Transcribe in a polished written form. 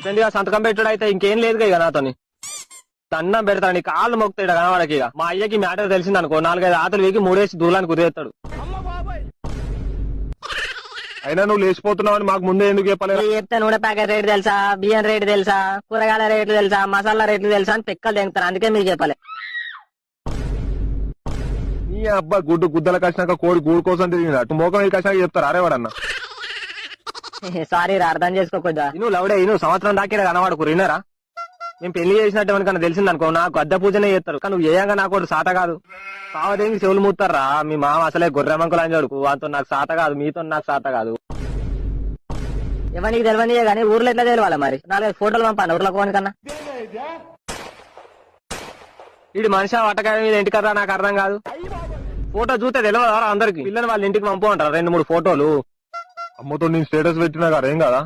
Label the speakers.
Speaker 1: ఎందుకు సంతకం పెట్టుడు అయితే ఇంకేం లేదు ఇక నాతోని దండం పెడతాడు నీ కాళ్ళు మొక్కుతాడు కనవాడకి ఇక మా అయ్యకి మ్యాటర్ తెలిసింది అనుకో 4-5 ఆతలు వేకి 3 దూలానికి కుదిరేస్తాడు.
Speaker 2: అయినా నువ్వు లేచిపోతున్నావు అని మాకు ముందే ఎందుకు చెప్పలేదు?
Speaker 3: చెప్తే నూనె ప్యాకెట్ రేటు తెలుసా, బియ్యం రేటు తెలుసా, కూరగాయల రేట్లు తెలుసా, మసాలా రేట్లు తెలుసా అని పెక్కలు తెంగుతారు. అందుకే మీకు చెప్పలే.
Speaker 2: నీ అబ్బా గుడ్డు గుద్దల కసినాక కోడి గూడు కోసం తిరిగినట్టు మోకం కసినాక చెప్తారు అరేవాడన్నా.
Speaker 3: సారీ రా, అర్థం చేసుకోకొద్దా.
Speaker 1: నువ్వు లౌడే నువ్వు సంవత్సరం దాకా కనవాడుకు విన్నారా? మేము పెళ్లి చేసినట్టు ఎవరికన్నా తెలిసిందనుకో నాకు అద్దె పూజనే చేస్తారు. కానీ నువ్వు చేయంగా నాకు సాత కాదు. కావదేమి చెవులు మూస్తారా మీ మామ అసలే గొర్రెమంకులు అని చదువుకు అంత నాకు సాత కాదు, మీతో నాకు సాత కాదు.
Speaker 3: ఎవరికి తెలియనియే కానీ ఊర్లో ఎట్లా తెలియాలి మరి? 4-5 ఫోటోలు పంపాను ఊర్లో కోని కన్నా.
Speaker 1: ఇది మనిషి వటకాయ మీద ఇంటి కదా నాకు అర్థం కాదు. ఫోటో చూస్తే తెలియదా అందరికి? పిల్లని వాళ్ళ ఇంటికి పంపు అంటారు 2-3 ఫోటోలు.
Speaker 2: అమ్మతో నేను స్టేటస్ పెట్టినా కదా ఏం కదా?